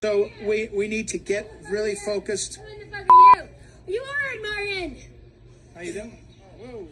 So we need to get really focused. You are Martin. How you doing? Whoa.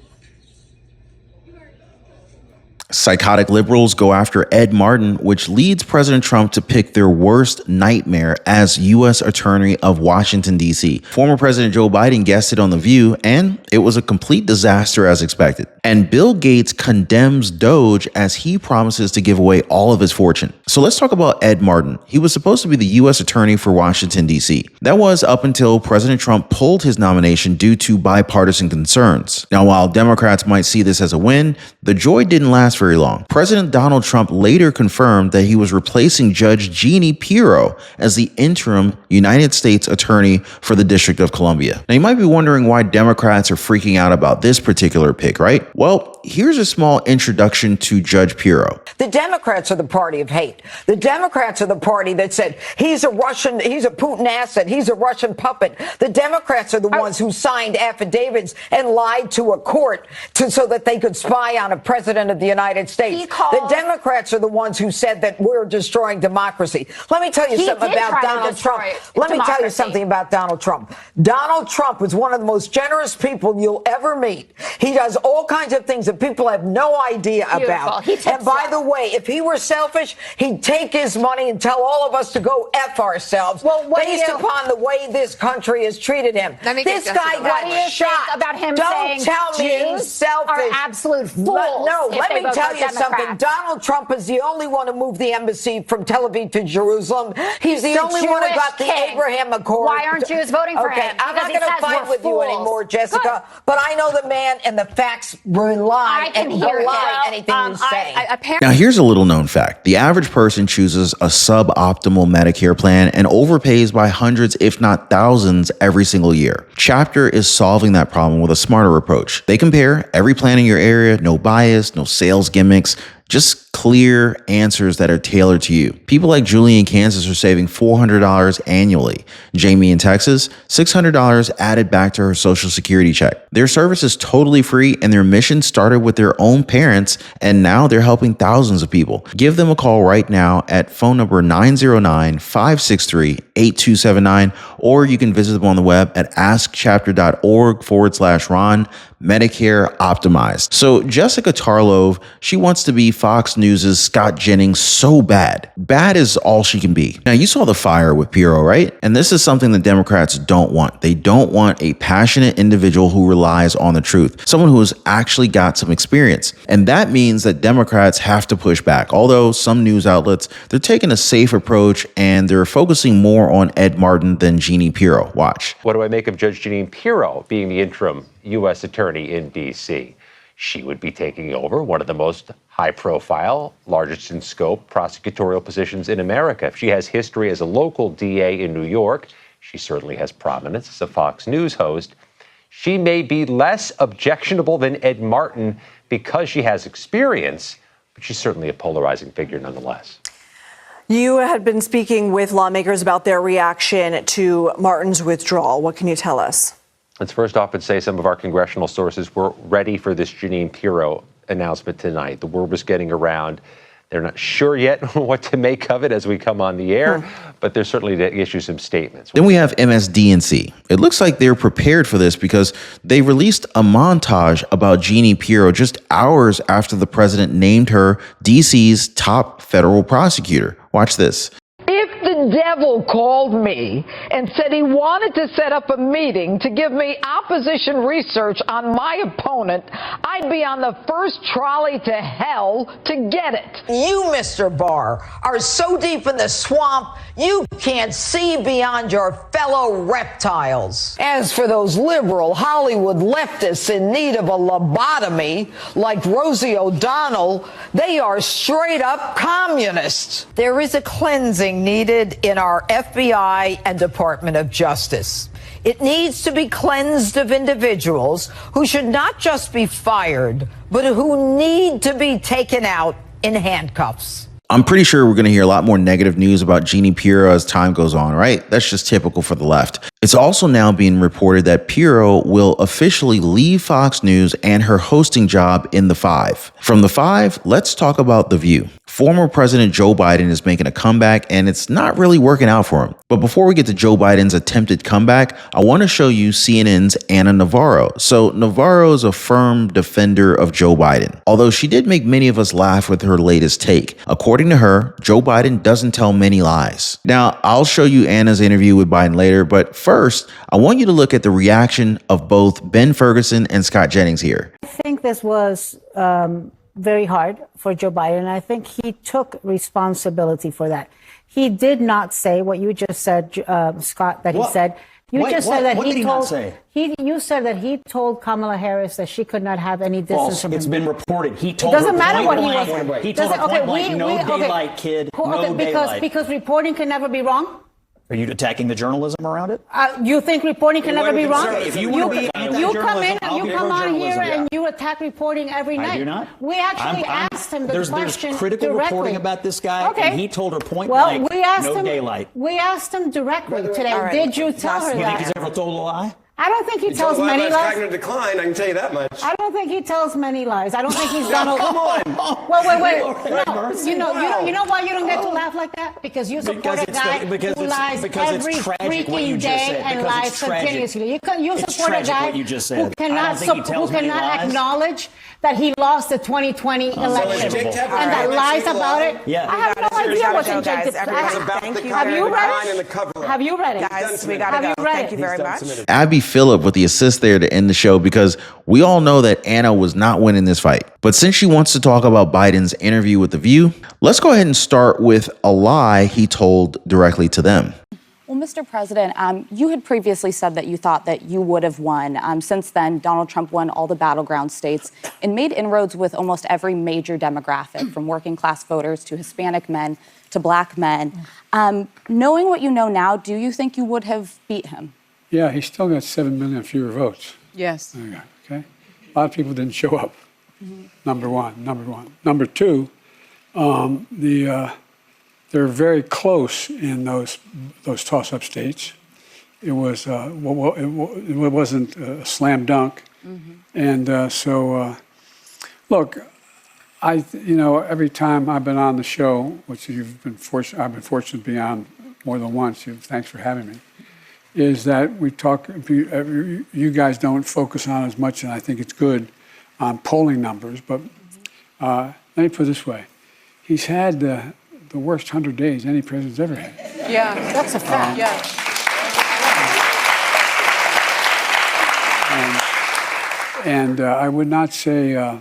Psychotic liberals go after Ed Martin, which leads President Trump to pick their worst nightmare as U.S. Attorney of Washington, D.C. Former President Joe Biden guested on The View, and it was a complete disaster as expected. And Bill Gates condemns Doge as he promises to give away all of his fortune. So let's talk about Ed Martin. He was supposed to be the U.S. Attorney for Washington, D.C. That was up until President Trump pulled his nomination due to bipartisan concerns. Now, while Democrats might see this as a win, the joy didn't last very long. President Donald Trump later confirmed that he was replacing Judge Jeanine Pirro as the interim United States Attorney for the District of Columbia. Now, you might be wondering why Democrats are freaking out about this particular pick, right? Well, here's a small introduction to Judge Pirro. The Democrats are the party of hate. The Democrats are the party that said he's a Putin asset, he's a Russian puppet. The Democrats are the ones who signed affidavits and lied to a court so that they could spy on a president of the United States. The Democrats are the ones who said that we're destroying democracy. Let me tell you something about Donald Trump. Let me tell you something about Donald Trump. Donald Trump is one of the most generous people you'll ever meet. He does all kinds of things that people have no idea about. And by the way, if he were selfish, he'd take his money and tell all of us to go F ourselves based upon the way this country has treated him. This guy got shot. About him Don't tell me he's selfish. Are absolute fools. No, let me tell you something. Donald Trump is the only one who moved the embassy from Tel Aviv to Jerusalem. He's the only one who got the Abraham Accord. Why aren't Jews voting for him? I'm not going to fight with you anymore, Jessica. But I know the man, and the facts belie anything he's saying. Now, here's a little known fact. The average person chooses a suboptimal Medicare plan and overpays by hundreds, if not thousands, every single year. Chapter is solving that problem with a smarter approach. They compare every plan in your area, no bias, no sales gimmicks, just clear answers that are tailored to you. People like Julie in Kansas are saving $400 annually. Jamie in Texas, $600 added back to her Social Security check. Their service is totally free, and their mission started with their own parents, and now they're helping thousands of people. Give them a call right now at phone number 909-563-8279, or you can visit them on the web at askchapter.org/Ron. Medicare optimized. So Jessica Tarlov, she wants to be Fox News' Scott Jennings so bad. Bad is all she can be. Now, you saw the fire with Pirro, right? And this is something the Democrats don't want. They don't want a passionate individual who relies on the truth, someone who has actually got some experience. And that means that Democrats have to push back. Although some news outlets, they're taking a safe approach and they're focusing more on Ed Martin than Jeanine Pirro. Watch. What do I make of Judge Jeanine Pirro being the interim U.S. Attorney in D.C.? She would be taking over one of the most high-profile, largest in scope prosecutorial positions in America. If she has history as a local DA in New York, she certainly has prominence as a Fox News host. She may be less objectionable than Ed Martin because she has experience, but she's certainly a polarizing figure nonetheless. You had been speaking with lawmakers about their reaction to Martin's withdrawal. What can you tell us? Let's first off and say some of our congressional sources were ready for this Jeanine Pirro announcement tonight. The word was getting around. They're not sure yet what to make of it as we come on the air, but they're certainly to issue some statements. Then we have MSDNC. It looks like they're prepared for this because they released a montage about Jeanine Pirro just hours after the president named her DC's top federal prosecutor. Watch this. If the devil called me and said he wanted to set up a meeting to give me opposition research on my opponent, I'd be on the first trolley to hell to get it. You, Mr. Barr, are so deep in the swamp, you can't see beyond your fellow reptiles. As for those liberal Hollywood leftists in need of a lobotomy, like Rosie O'Donnell, they are straight up communists. There is a cleansing needed in our FBI and Department of Justice. It needs to be cleansed of individuals who should not just be fired, but who need to be taken out in handcuffs. I'm pretty sure we're going to hear a lot more negative news about Jeanine Pirro as time goes on, right? That's just typical for the left. It's also now being reported that Pirro will officially leave Fox News and her hosting job in The Five. From The Five, let's talk about The View. Former President Joe Biden is making a comeback, and it's not really working out for him. But before we get to Joe Biden's attempted comeback, I want to show you CNN's Ana Navarro. So Navarro is a firm defender of Joe Biden, although she did make many of us laugh with her latest take. According to her, Joe Biden doesn't tell many lies. Now, I'll show you Anna's interview with Biden later, but first, I want you to look at the reaction of both Ben Ferguson and Scott Jennings here. I think this was very hard for Joe Biden. I think he took responsibility for that. He did not say what you just said, Scott, that he said. You just said that you said that he told Kamala Harris that she could not have any distance from him. It's been reported. He told it doesn't her matter what he blank. was. He told her point blank, no daylight, kid, no daylight. Because reporting can never be wrong? Are you attacking the journalism around it? You think reporting can never be wrong? If you want to be anti-journalism, you come on here and you attack reporting every night. I do not. We actually asked him the question There's critical directly. reporting about this guy, and he told her point well, blank, we asked no him, daylight. We asked him directly today. Right. Did you tell her You that? think he's ever told a lie? I don't think he tells many lies. Cognitive decline, I can tell you that much. I don't think he tells many lies. I don't think he's done a Come on. Well, wait. Lord, No, you know why you don't get to laugh like that? Because you support a guy who lies every freaking day and lies continuously. You support a guy who cannot acknowledge that he lost the 2020 election and that lies about it. Yeah. I have no idea what's in Jake. Have you read it? Have you read it? Guys, we gotta go. Thank you very much. Abby Phillip with the assist there to end the show, because we all know that Anna was not winning this fight. But since she wants to talk about Biden's interview with The View, let's go ahead and start with a lie he told directly to them. Well, Mr. President, you had previously said that you thought that you would have won. Since then, Donald Trump won all the battleground states and made inroads with almost every major demographic, from working class voters to Hispanic men to black men. Knowing what you know now, do you think you would have beat him? Yeah, he still got 7 million fewer votes. Yes. Okay. A lot of people didn't show up. Number one. Number two, they're very close in those toss-up states. It was it wasn't a slam dunk, and look, every time I've been on the show, which I've been fortunate to be on more than once. Thanks for having me. Is that we talk, you guys don't focus on as much, and I think it's good, on polling numbers, but let me put it this way. He's had the worst 100 days any president's ever had. Yeah, that's a fact. And I would not say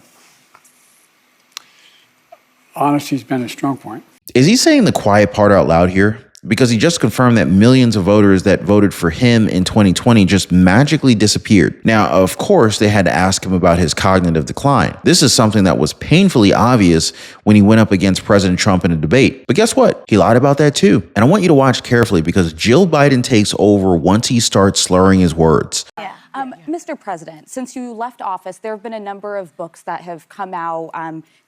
honesty's been a strong point. Is he saying the quiet part out loud here? Because he just confirmed that millions of voters that voted for him in 2020 just magically disappeared. Now, of course, they had to ask him about his cognitive decline. This is something that was painfully obvious when he went up against President Trump in a debate. But guess what? He lied about that too. And I want you to watch carefully, because Jill Biden takes over once he starts slurring his words. Mr. President, since you left office, there have been a number of books that have come out,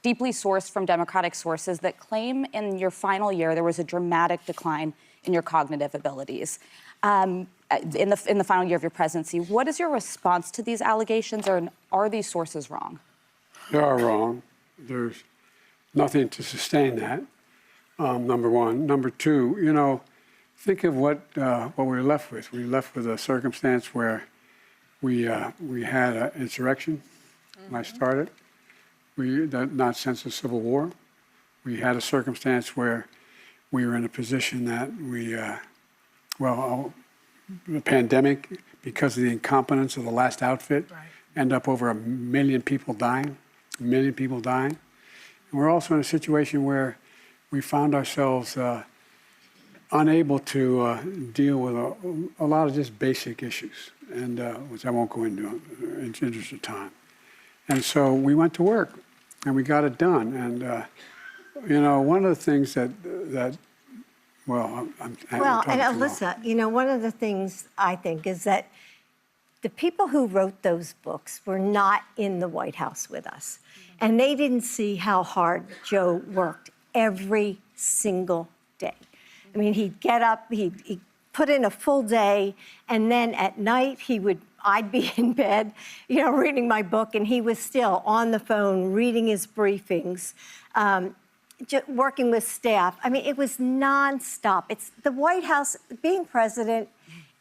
deeply sourced from Democratic sources, that claim in your final year there was a dramatic decline in your cognitive abilities. In the final year of your presidency, what is your response to these allegations, or are these sources wrong? They are wrong. There's nothing to sustain that. Number one. Number two, think of what we're left with. We're left with a circumstance where we had an insurrection when I started. Not since the Civil War. We had a circumstance where we were in a position that the pandemic, because of the incompetence of the last outfit, end up over 1 million people dying. 1 million people dying. And we're also in a situation where we found ourselves unable to deal with a lot of just basic issues, and which I won't go into in the interest of time. And so we went to work, and we got it done. And one of the things and Alyssa, one of the things I think is that the people who wrote those books were not in the White House with us, and they didn't see how hard Joe worked every single day. I mean, he'd get up, he'd put in a full day, and then at night I'd be in bed, reading my book, and he was still on the phone reading his briefings. working with staff. I mean, it was nonstop. It's the White House, being president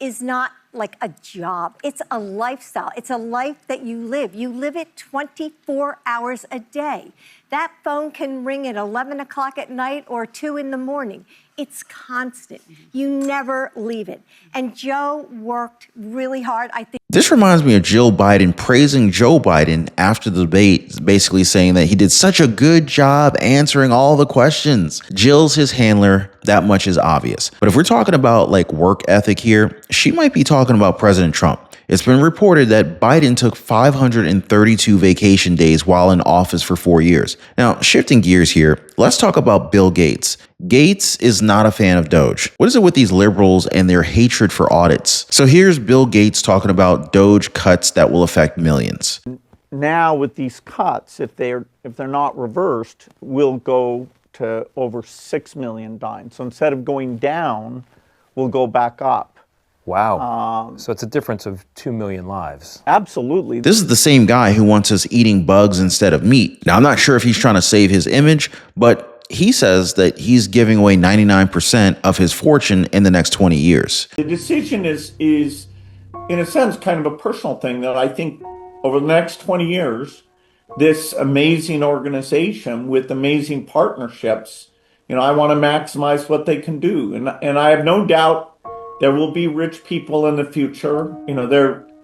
is not like a job. It's a lifestyle. It's a life that you live. You live it 24 hours a day. That phone can ring at 11 o'clock at night or 2 in the morning. It's constant. You never leave it. And Joe worked really hard. I think this reminds me of Jill Biden praising Joe Biden after the debate, basically saying that he did such a good job answering all the questions. Jill's his handler, that much is obvious. But if we're talking about like work ethic here, she might be talking about President Trump. It's been reported that Biden took 532 vacation days while in office for 4 years. Now, shifting gears here, let's talk about Bill Gates. Gates is not a fan of Doge. What is it with these liberals and their hatred for audits? So here's Bill Gates talking about Doge cuts that will affect millions. Now with these cuts, if they're not reversed, we'll go to over 6 million dying. So instead of going down, we'll go back up. Wow. So it's a difference of 2 million lives. Absolutely. This is the same guy who wants us eating bugs instead of meat. Now, I'm not sure if he's trying to save his image, but he says that he's giving away 99% of his fortune in the next 20 years. The decision is, in a sense, kind of a personal thing that I think over the next 20 years, this amazing organization with amazing partnerships, I want to maximize what they can do. And I have no doubt there will be rich people in the future.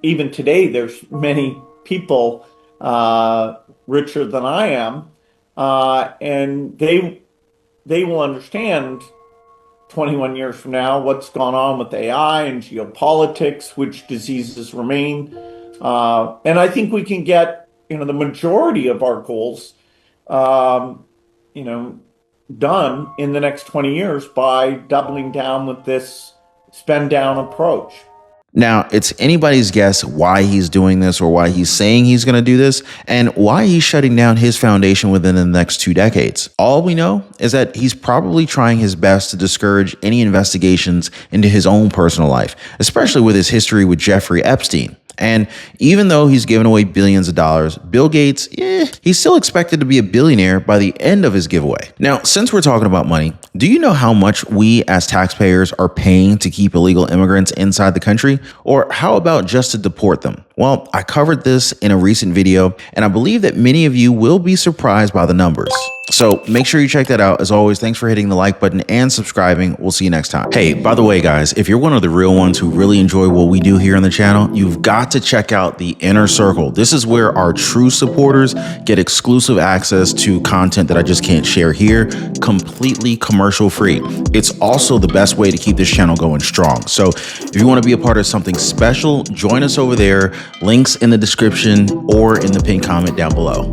Even today, there's many people richer than I am. And they will understand 21 years from now what's gone on with AI and geopolitics, which diseases remain. And I think we can get, the majority of our goals, done in the next 20 years by doubling down with this spend down approach. Now, it's anybody's guess why he's doing this or why he's saying he's going to do this and why he's shutting down his foundation within the next 2 decades. All we know is that he's probably trying his best to discourage any investigations into his own personal life, especially with his history with Jeffrey Epstein. And even though he's given away billions of dollars, Bill Gates, he's still expected to be a billionaire by the end of his giveaway. Now, since we're talking about money, do you know how much we as taxpayers are paying to keep illegal immigrants inside the country? Or how about just to deport them? Well, I covered this in a recent video, and I believe that many of you will be surprised by the numbers. So make sure you check that out. As always, thanks for hitting the like button and subscribing. We'll see you next time. Hey, by the way, guys, if you're one of the real ones who really enjoy what we do here on the channel, you've got to check out the Inner Circle. This is where our true supporters get exclusive access to content that I just can't share here, completely commercial free. It's also the best way to keep this channel going strong. So if you want to be a part of something special, join us over there. Links in the description or in the pinned comment down below.